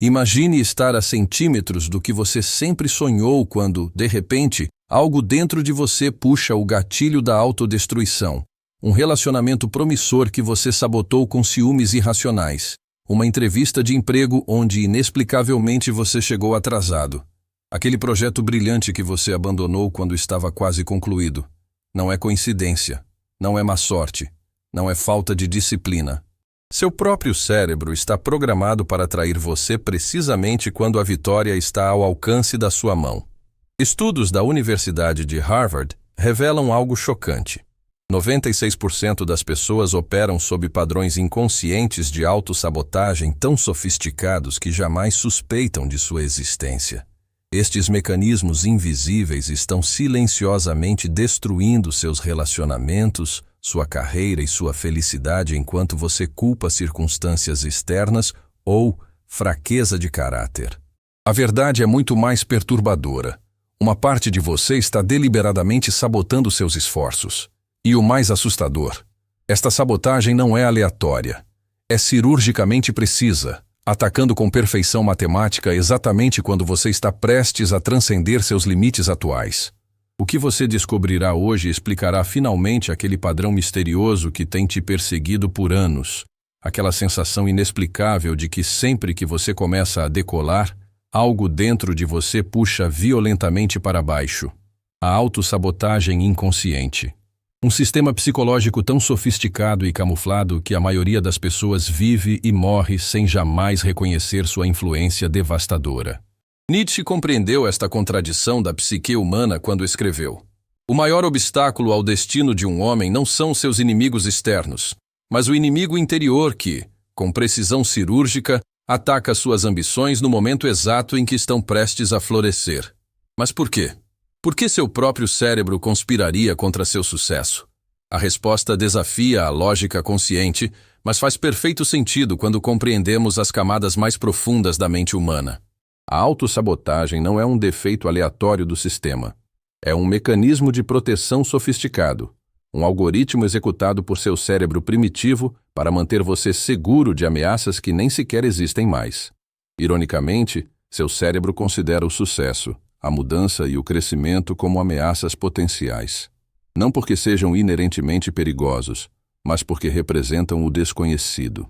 Imagine estar a centímetros do que você sempre sonhou quando, de repente, algo dentro de você puxa o gatilho da autodestruição. Um relacionamento promissor que você sabotou com ciúmes irracionais. Uma entrevista de emprego onde inexplicavelmente você chegou atrasado. Aquele projeto brilhante que você abandonou quando estava quase concluído. Não é coincidência. Não é má sorte. Não é falta de disciplina. Seu próprio cérebro está programado para atrair você precisamente quando a vitória está ao alcance da sua mão. Estudos da Universidade de Harvard revelam algo chocante. 96% das pessoas operam sob padrões inconscientes de autossabotagem tão sofisticados que jamais suspeitam de sua existência. Estes mecanismos invisíveis estão silenciosamente destruindo seus relacionamentos, sua carreira e sua felicidade enquanto você culpa circunstâncias externas ou fraqueza de caráter. A verdade é muito mais perturbadora. Uma parte de você está deliberadamente sabotando seus esforços. E o mais assustador, esta sabotagem não é aleatória. É cirurgicamente precisa, atacando com perfeição matemática exatamente quando você está prestes a transcender seus limites atuais. O que você descobrirá hoje explicará finalmente aquele padrão misterioso que tem te perseguido por anos. Aquela sensação inexplicável de que sempre que você começa a decolar, algo dentro de você puxa violentamente para baixo. A autossabotagem inconsciente. Um sistema psicológico tão sofisticado e camuflado que a maioria das pessoas vive e morre sem jamais reconhecer sua influência devastadora. Nietzsche compreendeu esta contradição da psique humana quando escreveu: "O maior obstáculo ao destino de um homem não são seus inimigos externos, mas o inimigo interior que, com precisão cirúrgica, ataca suas ambições no momento exato em que estão prestes a florescer." Mas por quê? Por que seu próprio cérebro conspiraria contra seu sucesso? A resposta desafia a lógica consciente, mas faz perfeito sentido quando compreendemos as camadas mais profundas da mente humana. A autossabotagem não é um defeito aleatório do sistema. É um mecanismo de proteção sofisticado, um algoritmo executado por seu cérebro primitivo para manter você seguro de ameaças que nem sequer existem mais. Ironicamente, seu cérebro considera o sucesso, a mudança e o crescimento como ameaças potenciais. Não porque sejam inerentemente perigosos, mas porque representam o desconhecido.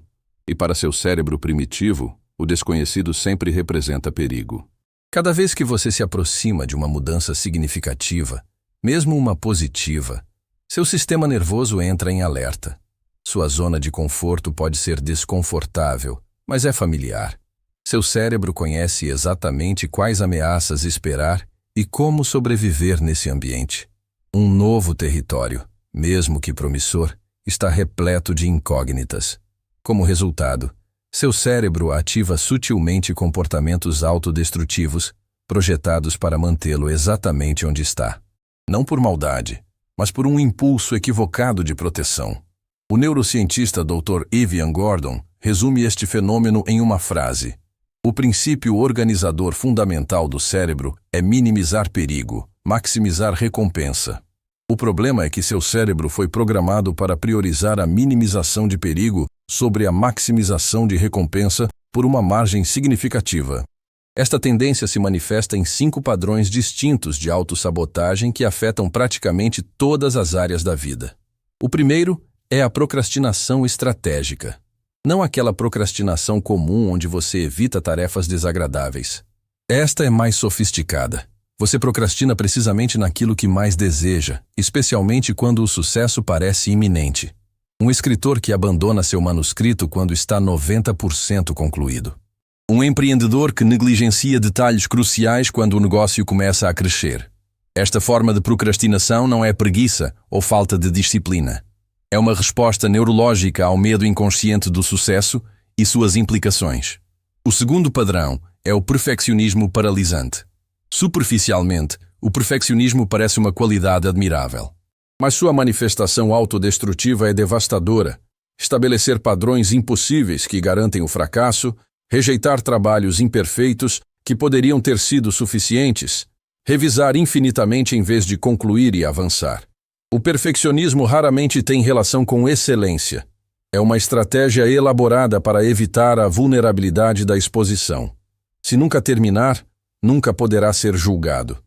E para seu cérebro primitivo, o desconhecido sempre representa perigo. Cada vez que você se aproxima de uma mudança significativa, mesmo uma positiva, seu sistema nervoso entra em alerta. Sua zona de conforto pode ser desconfortável, mas é familiar. Seu cérebro conhece exatamente quais ameaças esperar e como sobreviver nesse ambiente. Um novo território, mesmo que promissor, está repleto de incógnitas. Como resultado, seu cérebro ativa sutilmente comportamentos autodestrutivos, projetados para mantê-lo exatamente onde está. Não por maldade, mas por um impulso equivocado de proteção. O neurocientista Dr. Evian Gordon resume este fenômeno em uma frase: "O princípio organizador fundamental do cérebro é minimizar perigo, maximizar recompensa." O problema é que seu cérebro foi programado para priorizar a minimização de perigo sobre a maximização de recompensa por uma margem significativa. Esta tendência se manifesta em 5 padrões distintos de autossabotagem que afetam praticamente todas as áreas da vida. O primeiro é a procrastinação estratégica. Não aquela procrastinação comum onde você evita tarefas desagradáveis. Esta é mais sofisticada. Você procrastina precisamente naquilo que mais deseja, especialmente quando o sucesso parece iminente. Um escritor que abandona seu manuscrito quando está 90% concluído. Um empreendedor que negligencia detalhes cruciais quando o negócio começa a crescer. Esta forma de procrastinação não é preguiça ou falta de disciplina. É uma resposta neurológica ao medo inconsciente do sucesso e suas implicações. O segundo padrão é o perfeccionismo paralisante. Superficialmente, o perfeccionismo parece uma qualidade admirável. Mas sua manifestação autodestrutiva é devastadora. Estabelecer padrões impossíveis que garantem o fracasso, rejeitar trabalhos imperfeitos que poderiam ter sido suficientes, revisar infinitamente em vez de concluir e avançar. O perfeccionismo raramente tem relação com excelência. É uma estratégia elaborada para evitar a vulnerabilidade da exposição. Se nunca terminar, nunca poderá ser julgado.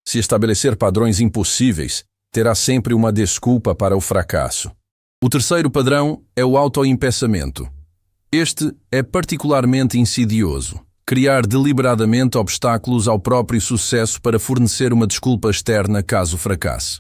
Se estabelecer padrões impossíveis, terá sempre uma desculpa para o fracasso. O terceiro padrão é o autoimpeçamento. Este é particularmente insidioso. Criar deliberadamente obstáculos ao próprio sucesso para fornecer uma desculpa externa caso fracasse.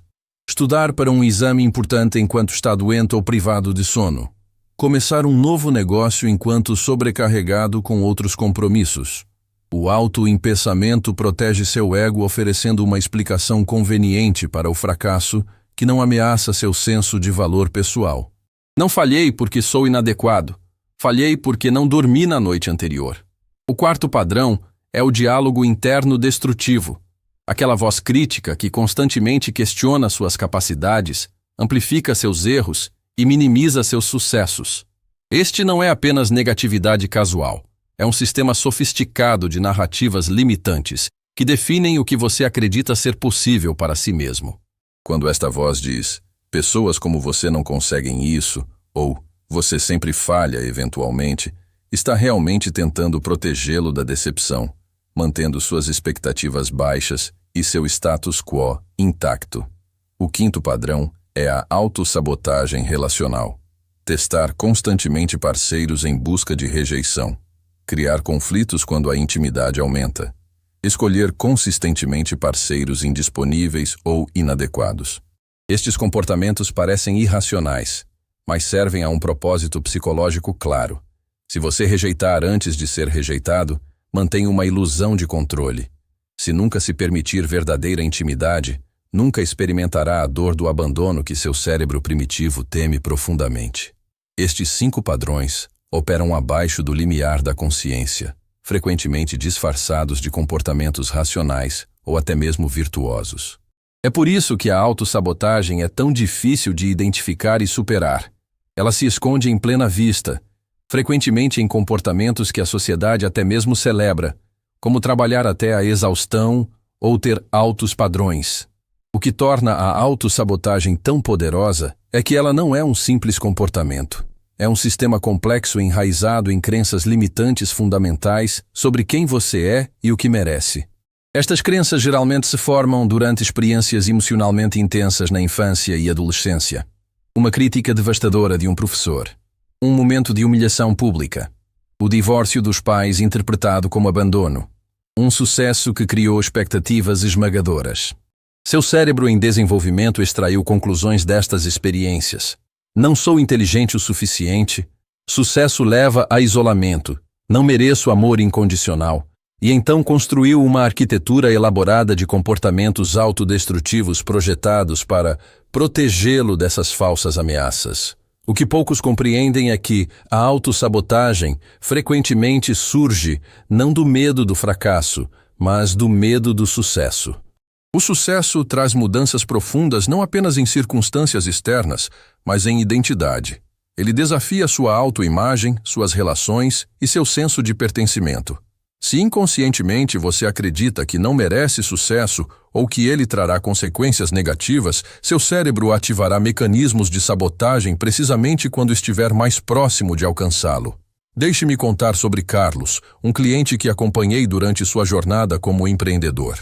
Estudar para um exame importante enquanto está doente ou privado de sono. Começar um novo negócio enquanto sobrecarregado com outros compromissos. O autoimpeçamento protege seu ego oferecendo uma explicação conveniente para o fracasso que não ameaça seu senso de valor pessoal. Não falhei porque sou inadequado. Falhei porque não dormi na noite anterior. O quarto padrão é o diálogo interno destrutivo. Aquela voz crítica que constantemente questiona suas capacidades, amplifica seus erros e minimiza seus sucessos. Este não é apenas negatividade casual. É um sistema sofisticado de narrativas limitantes que definem o que você acredita ser possível para si mesmo. Quando esta voz diz, pessoas como você não conseguem isso, ou você sempre falha eventualmente, está realmente tentando protegê-lo da decepção, mantendo suas expectativas baixas e seu status quo intacto. O quinto padrão é a autossabotagem relacional. Testar constantemente parceiros em busca de rejeição. Criar conflitos quando a intimidade aumenta. Escolher consistentemente parceiros indisponíveis ou inadequados. Estes comportamentos parecem irracionais, mas servem a um propósito psicológico claro. Se você rejeitar antes de ser rejeitado, mantém uma ilusão de controle. Se nunca se permitir verdadeira intimidade, nunca experimentará a dor do abandono que seu cérebro primitivo teme profundamente. Estes 5 padrões operam abaixo do limiar da consciência, frequentemente disfarçados de comportamentos racionais ou até mesmo virtuosos. É por isso que a autossabotagem é tão difícil de identificar e superar. Ela se esconde em plena vista, frequentemente em comportamentos que a sociedade até mesmo celebra, como trabalhar até a exaustão ou ter altos padrões. O que torna a autossabotagem tão poderosa é que ela não é um simples comportamento. É um sistema complexo enraizado em crenças limitantes fundamentais sobre quem você é e o que merece. Estas crenças geralmente se formam durante experiências emocionalmente intensas na infância e adolescência. Uma crítica devastadora de um professor. Um momento de humilhação pública. O divórcio dos pais interpretado como abandono. Um sucesso que criou expectativas esmagadoras. Seu cérebro em desenvolvimento extraiu conclusões destas experiências. Não sou inteligente o suficiente. Sucesso leva a isolamento. Não mereço amor incondicional. E então construiu uma arquitetura elaborada de comportamentos autodestrutivos projetados para protegê-lo dessas falsas ameaças. O que poucos compreendem é que a autossabotagem frequentemente surge não do medo do fracasso, mas do medo do sucesso. O sucesso traz mudanças profundas não apenas em circunstâncias externas, mas em identidade. Ele desafia sua autoimagem, suas relações e seu senso de pertencimento. Se inconscientemente você acredita que não merece sucesso ou que ele trará consequências negativas, seu cérebro ativará mecanismos de sabotagem precisamente quando estiver mais próximo de alcançá-lo. Deixe-me contar sobre Carlos, um cliente que acompanhei durante sua jornada como empreendedor.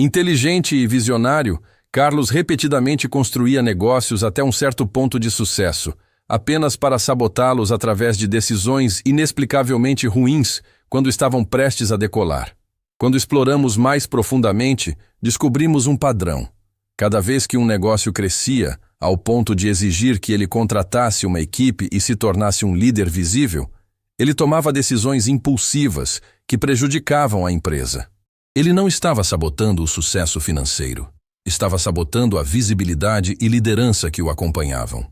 Inteligente e visionário, Carlos repetidamente construía negócios até um certo ponto de sucesso, apenas para sabotá-los através de decisões inexplicavelmente ruins quando estavam prestes a decolar. Quando exploramos mais profundamente, descobrimos um padrão. Cada vez que um negócio crescia, ao ponto de exigir que ele contratasse uma equipe e se tornasse um líder visível, ele tomava decisões impulsivas que prejudicavam a empresa. Ele não estava sabotando o sucesso financeiro. Estava sabotando a visibilidade e liderança que o acompanhavam.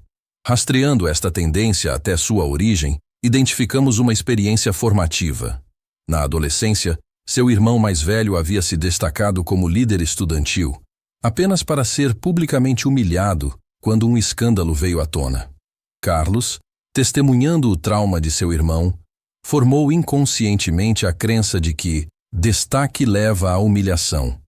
Rastreando esta tendência até sua origem, identificamos uma experiência formativa. Na adolescência, seu irmão mais velho havia se destacado como líder estudantil, apenas para ser publicamente humilhado quando um escândalo veio à tona. Carlos, testemunhando o trauma de seu irmão, formou inconscientemente a crença de que destaque leva à humilhação.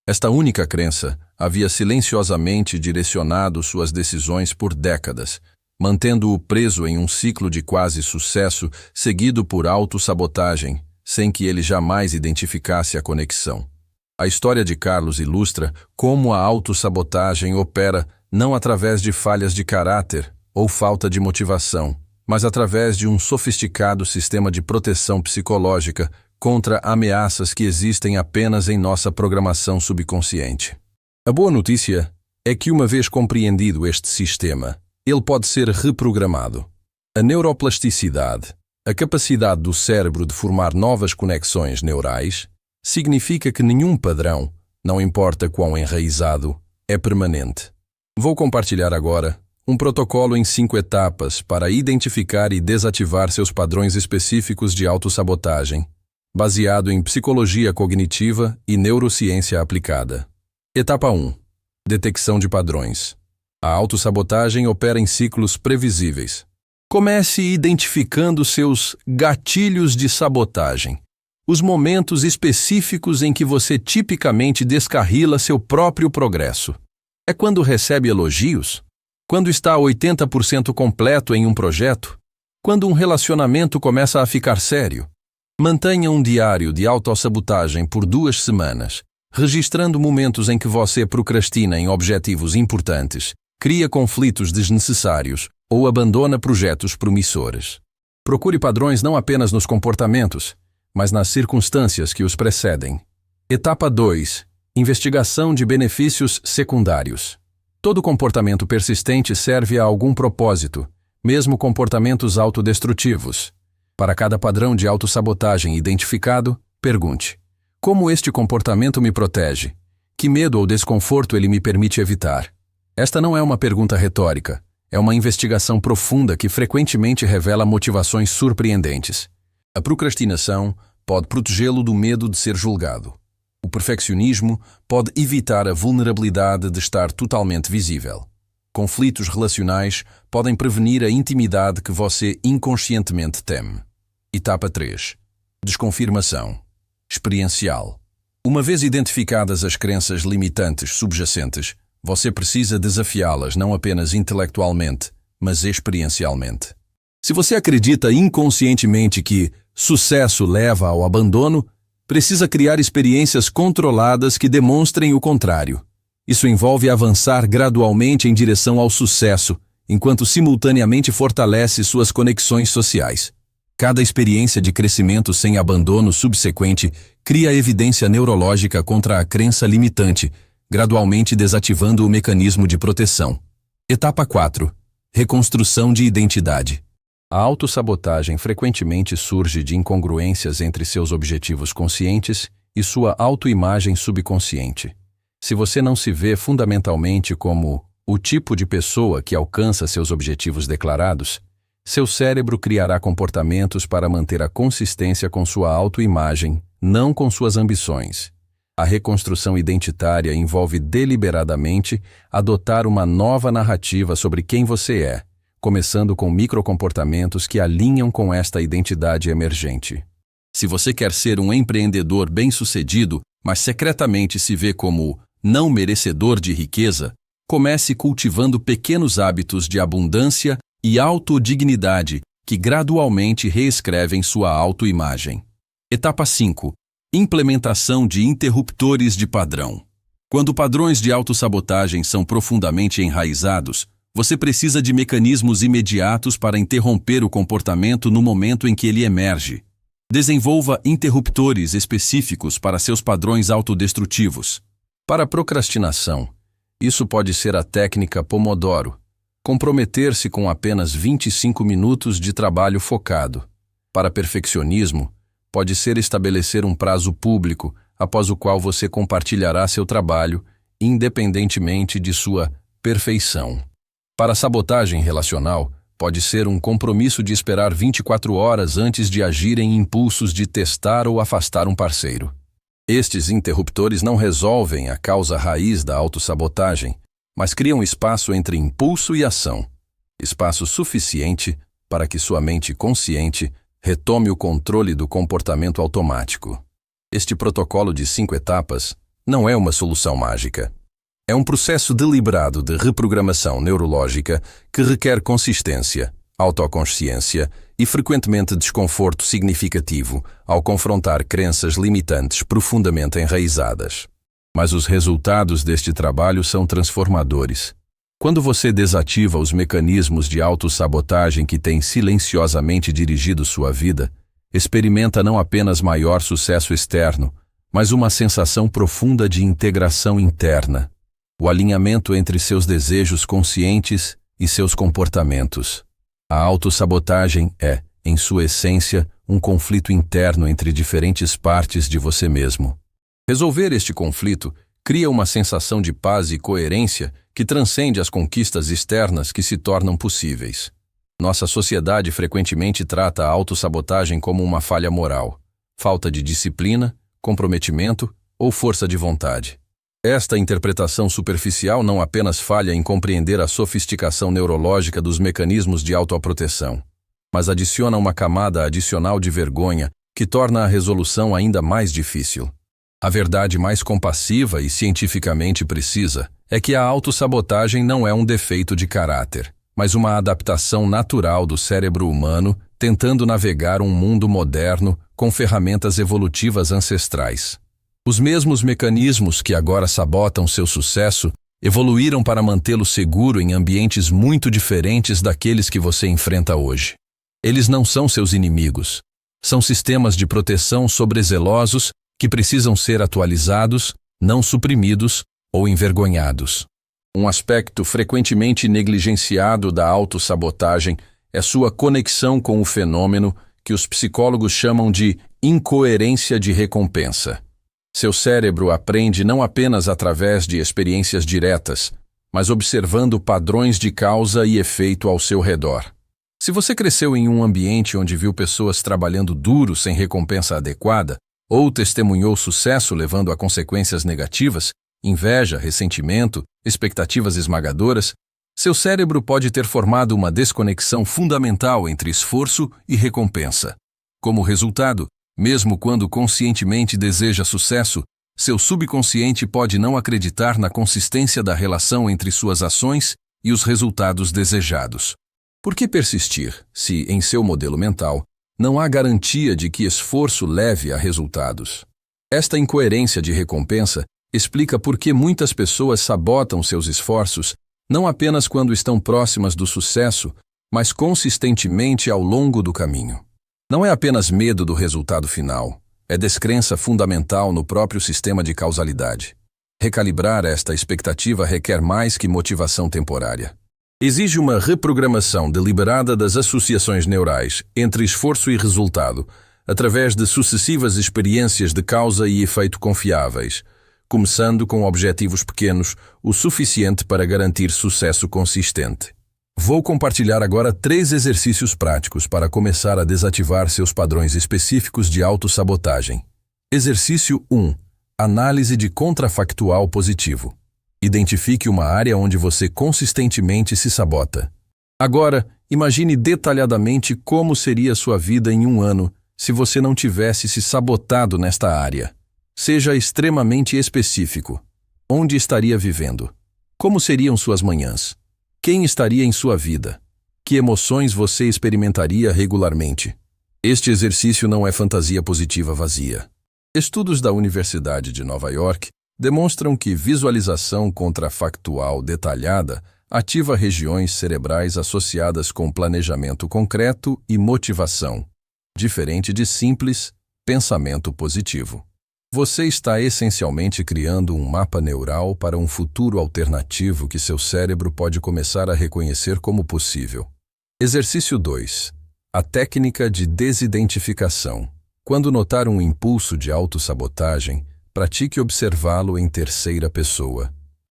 Esta única crença havia silenciosamente direcionado suas decisões por décadas, mantendo-o preso em um ciclo de quase sucesso seguido por autossabotagem, sem que ele jamais identificasse a conexão. A história de Carlos ilustra como a autossabotagem opera não através de falhas de caráter ou falta de motivação, mas através de um sofisticado sistema de proteção psicológica contra ameaças que existem apenas em nossa programação subconsciente. A boa notícia é que, uma vez compreendido este sistema, ele pode ser reprogramado. A neuroplasticidade, a capacidade do cérebro de formar novas conexões neurais, significa que nenhum padrão, não importa quão enraizado, é permanente. Vou compartilhar agora um protocolo em 5 etapas para identificar e desativar seus padrões específicos de autossabotagem, baseado em psicologia cognitiva e neurociência aplicada. Etapa 1. Detecção de padrões. A autossabotagem opera em ciclos previsíveis. Comece identificando seus gatilhos de sabotagem, os momentos específicos em que você tipicamente descarrila seu próprio progresso. É quando recebe elogios? Quando está 80% completo em um projeto? Quando um relacionamento começa a ficar sério? Mantenha um diário de autossabotagem por 2 semanas, registrando momentos em que você procrastina em objetivos importantes, cria conflitos desnecessários ou abandona projetos promissores. Procure padrões não apenas nos comportamentos, mas nas circunstâncias que os precedem. Etapa 2. Investigação de benefícios secundários. Todo comportamento persistente serve a algum propósito, mesmo comportamentos autodestrutivos. Para cada padrão de autossabotagem identificado, pergunte: como este comportamento me protege? Que medo ou desconforto ele me permite evitar? Esta não é uma pergunta retórica, é uma investigação profunda que frequentemente revela motivações surpreendentes. A procrastinação pode protegê-lo do medo de ser julgado. O perfeccionismo pode evitar a vulnerabilidade de estar totalmente visível. Conflitos relacionais podem prevenir a intimidade que você inconscientemente teme. Etapa 3. Desconfirmação. Experiencial. Uma vez identificadas as crenças limitantes subjacentes, você precisa desafiá-las não apenas intelectualmente, mas experiencialmente. Se você acredita inconscientemente que sucesso leva ao abandono, precisa criar experiências controladas que demonstrem o contrário. Isso envolve avançar gradualmente em direção ao sucesso, enquanto simultaneamente fortalece suas conexões sociais. Cada experiência de crescimento sem abandono subsequente cria evidência neurológica contra a crença limitante, gradualmente desativando o mecanismo de proteção. Etapa 4. Reconstrução de identidade. A autossabotagem frequentemente surge de incongruências entre seus objetivos conscientes e sua autoimagem subconsciente. Se você não se vê fundamentalmente como o tipo de pessoa que alcança seus objetivos declarados, seu cérebro criará comportamentos para manter a consistência com sua autoimagem, não com suas ambições. A reconstrução identitária envolve deliberadamente adotar uma nova narrativa sobre quem você é, começando com microcomportamentos que alinham com esta identidade emergente. Se você quer ser um empreendedor bem-sucedido, mas secretamente se vê como não merecedor de riqueza, comece cultivando pequenos hábitos de abundância e autodignidade que gradualmente reescrevem sua autoimagem. Etapa 5. Implementação de interruptores de padrão. Quando padrões de autossabotagem são profundamente enraizados, você precisa de mecanismos imediatos para interromper o comportamento no momento em que ele emerge. Desenvolva interruptores específicos para seus padrões autodestrutivos. Para a procrastinação, isso pode ser a técnica Pomodoro, comprometer-se com apenas 25 minutos de trabalho focado. Para perfeccionismo, pode ser estabelecer um prazo público após o qual você compartilhará seu trabalho, independentemente de sua perfeição. Para sabotagem relacional, pode ser um compromisso de esperar 24 horas antes de agir em impulsos de testar ou afastar um parceiro. Estes interruptores não resolvem a causa raiz da autossabotagem, mas criam espaço entre impulso e ação. Espaço suficiente para que sua mente consciente retome o controle do comportamento automático. Este protocolo de 5 etapas não é uma solução mágica. É um processo deliberado de reprogramação neurológica que requer consistência, autoconsciência e frequentemente desconforto significativo ao confrontar crenças limitantes profundamente enraizadas. Mas os resultados deste trabalho são transformadores. Quando você desativa os mecanismos de autossabotagem que têm silenciosamente dirigido sua vida, experimenta não apenas maior sucesso externo, mas uma sensação profunda de integração interna, o alinhamento entre seus desejos conscientes e seus comportamentos. A autossabotagem é, em sua essência, um conflito interno entre diferentes partes de você mesmo. Resolver este conflito cria uma sensação de paz e coerência que transcende as conquistas externas que se tornam possíveis. Nossa sociedade frequentemente trata a autossabotagem como uma falha moral, falta de disciplina, comprometimento ou força de vontade. Esta interpretação superficial não apenas falha em compreender a sofisticação neurológica dos mecanismos de autoproteção, mas adiciona uma camada adicional de vergonha que torna a resolução ainda mais difícil. A verdade mais compassiva e cientificamente precisa é que a autossabotagem não é um defeito de caráter, mas uma adaptação natural do cérebro humano tentando navegar um mundo moderno com ferramentas evolutivas ancestrais. Os mesmos mecanismos que agora sabotam seu sucesso evoluíram para mantê-lo seguro em ambientes muito diferentes daqueles que você enfrenta hoje. Eles não são seus inimigos. São sistemas de proteção sobrezelosos que precisam ser atualizados, não suprimidos ou envergonhados. Um aspecto frequentemente negligenciado da autossabotagem é sua conexão com o fenômeno que os psicólogos chamam de incoerência de recompensa. Seu cérebro aprende não apenas através de experiências diretas, mas observando padrões de causa e efeito ao seu redor. Se você cresceu em um ambiente onde viu pessoas trabalhando duro sem recompensa adequada, ou testemunhou sucesso levando a consequências negativas, inveja, ressentimento, expectativas esmagadoras, seu cérebro pode ter formado uma desconexão fundamental entre esforço e recompensa. Como resultado, mesmo quando conscientemente deseja sucesso, seu subconsciente pode não acreditar na consistência da relação entre suas ações e os resultados desejados. Por que persistir, se, em seu modelo mental, não há garantia de que esforço leve a resultados? Esta incoerência de recompensa explica por que muitas pessoas sabotam seus esforços não apenas quando estão próximas do sucesso, mas consistentemente ao longo do caminho. Não é apenas medo do resultado final, é descrença fundamental no próprio sistema de causalidade. Recalibrar esta expectativa requer mais que motivação temporária. Exige uma reprogramação deliberada das associações neurais entre esforço e resultado, através de sucessivas experiências de causa e efeito confiáveis, começando com objetivos pequenos, o suficiente para garantir sucesso consistente. Vou compartilhar agora 3 exercícios práticos para começar a desativar seus padrões específicos de autossabotagem. Exercício 1. Análise de contrafactual positivo. Identifique uma área onde você consistentemente se sabota. Agora, imagine detalhadamente como seria sua vida em um ano se você não tivesse se sabotado nesta área. Seja extremamente específico. Onde estaria vivendo? Como seriam suas manhãs? Quem estaria em sua vida? Que emoções você experimentaria regularmente? Este exercício não é fantasia positiva vazia. Estudos da Universidade de Nova York demonstram que visualização contrafactual detalhada ativa regiões cerebrais associadas com planejamento concreto e motivação, diferente de simples pensamento positivo. Você está essencialmente criando um mapa neural para um futuro alternativo que seu cérebro pode começar a reconhecer como possível. Exercício 2. A técnica de desidentificação. Quando notar um impulso de autossabotagem, pratique observá-lo em terceira pessoa.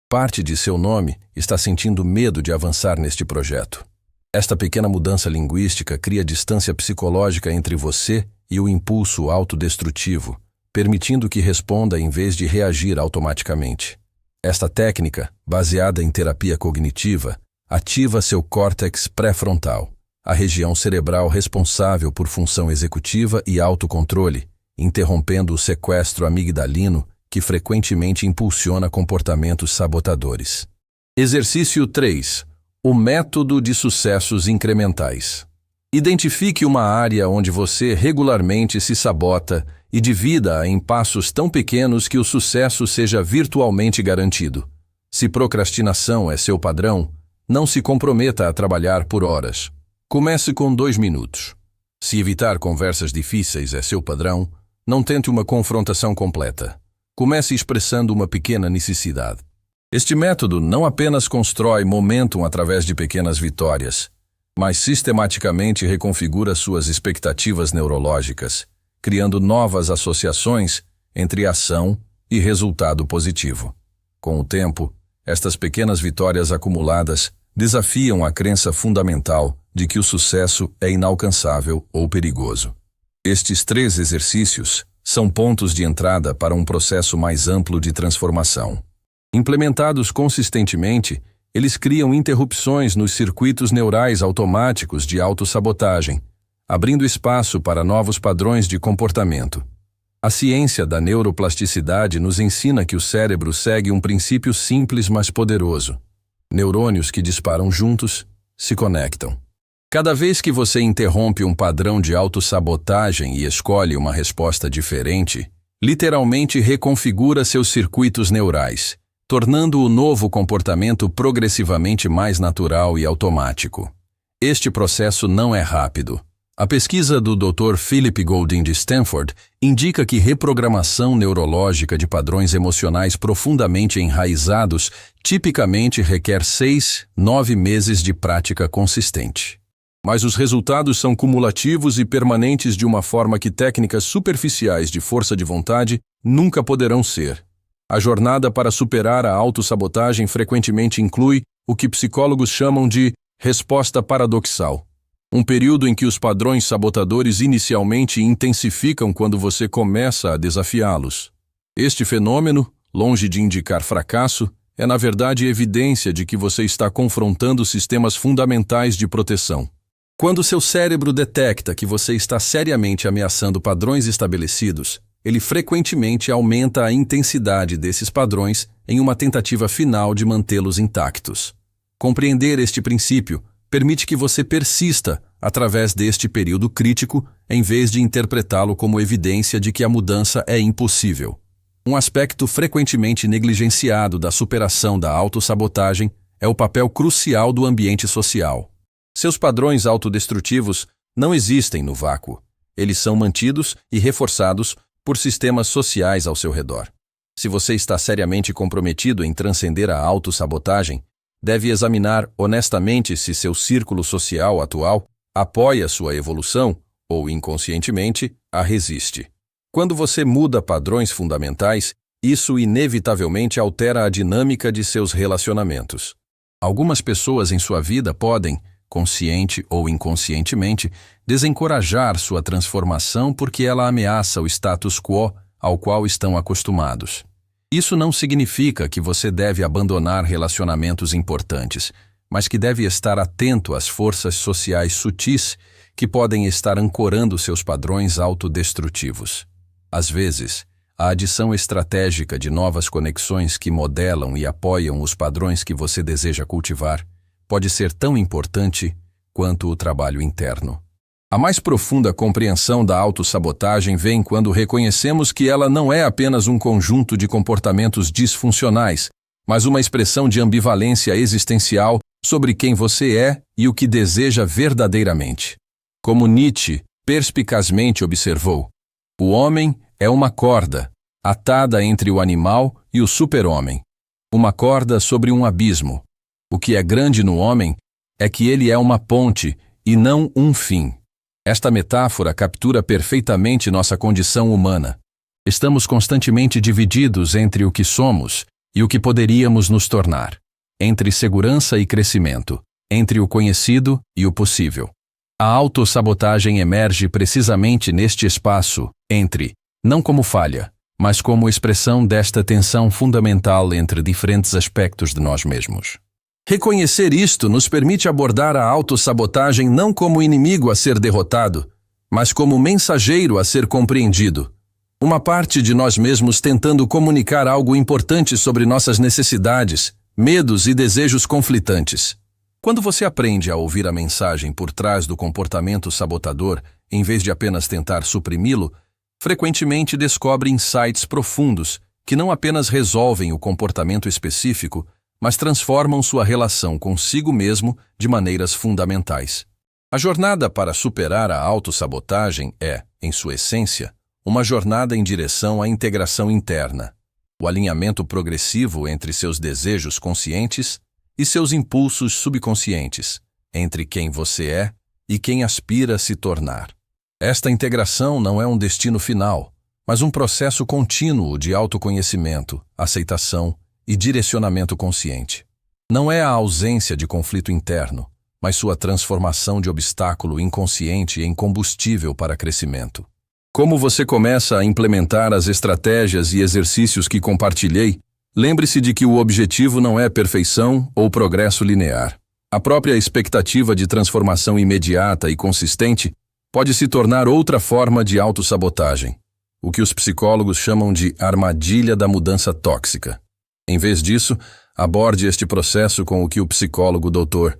Parte de seu nome está sentindo medo de avançar neste projeto. Esta pequena mudança linguística cria distância psicológica entre você e o impulso autodestrutivo, permitindo que responda em vez de reagir automaticamente. Esta técnica, baseada em terapia cognitiva, ativa seu córtex pré-frontal, a região cerebral responsável por função executiva e autocontrole, interrompendo o sequestro amigdalino que frequentemente impulsiona comportamentos sabotadores. Exercício 3. O método de sucessos incrementais. Identifique uma área onde você regularmente se sabota e divida-a em passos tão pequenos que o sucesso seja virtualmente garantido. Se procrastinação é seu padrão, não se comprometa a trabalhar por horas. Comece com 2 minutos. Se evitar conversas difíceis é seu padrão, não tente uma confrontação completa. Comece expressando uma pequena necessidade. Este método não apenas constrói momentum através de pequenas vitórias, mas sistematicamente reconfigura suas expectativas neurológicas, criando novas associações entre ação e resultado positivo. Com o tempo, estas pequenas vitórias acumuladas desafiam a crença fundamental de que o sucesso é inalcançável ou perigoso. Estes 3 exercícios são pontos de entrada para um processo mais amplo de transformação. Implementados consistentemente, eles criam interrupções nos circuitos neurais automáticos de autossabotagem, abrindo espaço para novos padrões de comportamento. A ciência da neuroplasticidade nos ensina que o cérebro segue um princípio simples mas poderoso. Neurônios que disparam juntos se conectam. Cada vez que você interrompe um padrão de autossabotagem e escolhe uma resposta diferente, literalmente reconfigura seus circuitos neurais, tornando o novo comportamento progressivamente mais natural e automático. Este processo não é rápido. A pesquisa do Dr. Philip Golding de Stanford indica que reprogramação neurológica de padrões emocionais profundamente enraizados tipicamente requer 6-9 meses de prática consistente. Mas os resultados são cumulativos e permanentes de uma forma que técnicas superficiais de força de vontade nunca poderão ser. A jornada para superar a autossabotagem frequentemente inclui o que psicólogos chamam de resposta paradoxal. Um período em que os padrões sabotadores inicialmente intensificam quando você começa a desafiá-los. Este fenômeno, longe de indicar fracasso, é na verdade evidência de que você está confrontando sistemas fundamentais de proteção. Quando seu cérebro detecta que você está seriamente ameaçando padrões estabelecidos, ele frequentemente aumenta a intensidade desses padrões em uma tentativa final de mantê-los intactos. Compreender este princípio permite que você persista através deste período crítico, em vez de interpretá-lo como evidência de que a mudança é impossível. Um aspecto frequentemente negligenciado da superação da autossabotagem é o papel crucial do ambiente social. Seus padrões autodestrutivos não existem no vácuo. Eles são mantidos e reforçados por sistemas sociais ao seu redor. Se você está seriamente comprometido em transcender a autossabotagem, deve examinar honestamente se seu círculo social atual apoia sua evolução ou, inconscientemente, a resiste. Quando você muda padrões fundamentais, isso inevitavelmente altera a dinâmica de seus relacionamentos. Algumas pessoas em sua vida podem, consciente ou inconscientemente, desencorajar sua transformação porque ela ameaça o status quo ao qual estão acostumados. Isso não significa que você deve abandonar relacionamentos importantes, mas que deve estar atento às forças sociais sutis que podem estar ancorando seus padrões autodestrutivos. Às vezes, a adição estratégica de novas conexões que modelam e apoiam os padrões que você deseja cultivar pode ser tão importante quanto o trabalho interno. A mais profunda compreensão da autossabotagem vem quando reconhecemos que ela não é apenas um conjunto de comportamentos disfuncionais, mas uma expressão de ambivalência existencial sobre quem você é e o que deseja verdadeiramente. Como Nietzsche perspicazmente observou, o homem é uma corda, atada entre o animal e o super-homem. Uma corda sobre um abismo. O que é grande no homem é que ele é uma ponte e não um fim. Esta metáfora captura perfeitamente nossa condição humana. Estamos constantemente divididos entre o que somos e o que poderíamos nos tornar, entre segurança e crescimento, entre o conhecido e o possível. A autossabotagem emerge precisamente neste espaço entre, não como falha, mas como expressão desta tensão fundamental entre diferentes aspectos de nós mesmos. Reconhecer isto nos permite abordar a autossabotagem não como inimigo a ser derrotado, mas como mensageiro a ser compreendido. Uma parte de nós mesmos tentando comunicar algo importante sobre nossas necessidades, medos e desejos conflitantes. Quando você aprende a ouvir a mensagem por trás do comportamento sabotador, em vez de apenas tentar suprimi-lo, frequentemente descobre insights profundos que não apenas resolvem o comportamento específico, mas transformam sua relação consigo mesmo de maneiras fundamentais. A jornada para superar a autossabotagem é, em sua essência, uma jornada em direção à integração interna, o alinhamento progressivo entre seus desejos conscientes e seus impulsos subconscientes, entre quem você é e quem aspira a se tornar. Esta integração não é um destino final, mas um processo contínuo de autoconhecimento, aceitação e direcionamento consciente. Não é a ausência de conflito interno, mas sua transformação de obstáculo inconsciente em combustível para crescimento. Como você começa a implementar as estratégias e exercícios que compartilhei, lembre-se de que o objetivo não é perfeição ou progresso linear. A própria expectativa de transformação imediata e consistente pode se tornar outra forma de autossabotagem, o que os psicólogos chamam de armadilha da mudança tóxica. Em vez disso, aborde este processo com o que o psicólogo Dr.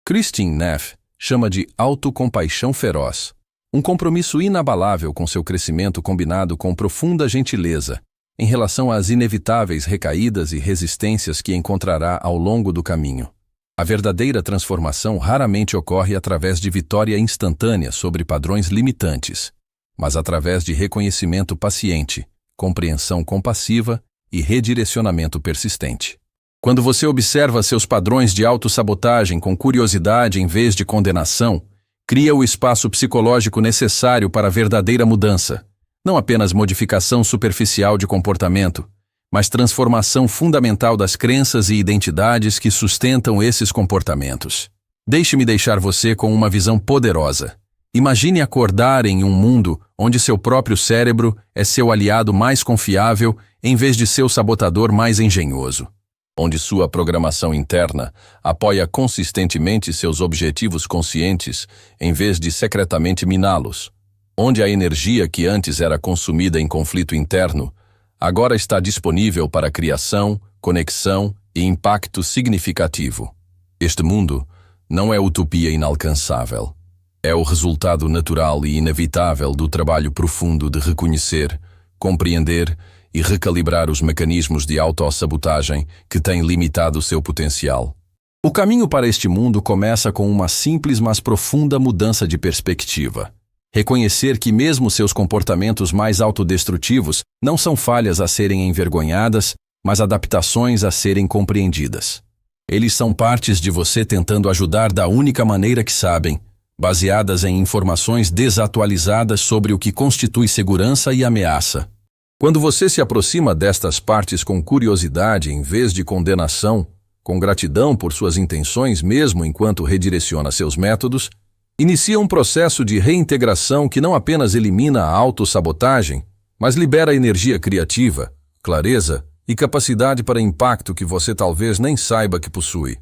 Kristin Neff chama de autocompaixão feroz, um compromisso inabalável com seu crescimento combinado com profunda gentileza em relação às inevitáveis recaídas e resistências que encontrará ao longo do caminho. A verdadeira transformação raramente ocorre através de vitória instantânea sobre padrões limitantes, mas através de reconhecimento paciente, compreensão compassiva e redirecionamento persistente. Quando você observa seus padrões de autossabotagem com curiosidade em vez de condenação, cria o espaço psicológico necessário para a verdadeira mudança, não apenas modificação superficial de comportamento, mas transformação fundamental das crenças e identidades que sustentam esses comportamentos. Deixe-me deixar você com uma visão poderosa. Imagine acordar em um mundo onde seu próprio cérebro é seu aliado mais confiável em vez de seu sabotador mais engenhoso. Onde sua programação interna apoia consistentemente seus objetivos conscientes em vez de secretamente miná-los. Onde a energia que antes era consumida em conflito interno agora está disponível para criação, conexão e impacto significativo. Este mundo não é utopia inalcançável. É o resultado natural e inevitável do trabalho profundo de reconhecer, compreender e recalibrar os mecanismos de autossabotagem que têm limitado seu potencial. O caminho para este mundo começa com uma simples mas profunda mudança de perspectiva. Reconhecer que mesmo seus comportamentos mais autodestrutivos não são falhas a serem envergonhadas, mas adaptações a serem compreendidas. Eles são partes de você tentando ajudar da única maneira que sabem, baseadas em informações desatualizadas sobre o que constitui segurança e ameaça. Quando você se aproxima destas partes com curiosidade em vez de condenação, com gratidão por suas intenções mesmo enquanto redireciona seus métodos, inicia um processo de reintegração que não apenas elimina a autossabotagem, mas libera energia criativa, clareza e capacidade para impacto que você talvez nem saiba que possui.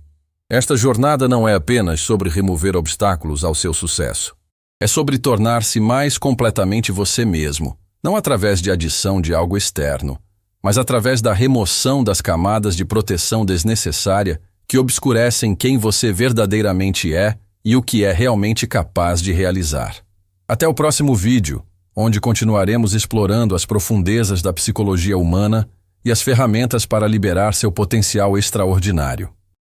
Esta jornada não é apenas sobre remover obstáculos ao seu sucesso. É sobre tornar-se mais completamente você mesmo, não através de adição de algo externo, mas através da remoção das camadas de proteção desnecessária que obscurecem quem você verdadeiramente é e o que é realmente capaz de realizar. Até o próximo vídeo, onde continuaremos explorando as profundezas da psicologia humana e as ferramentas para liberar seu potencial extraordinário.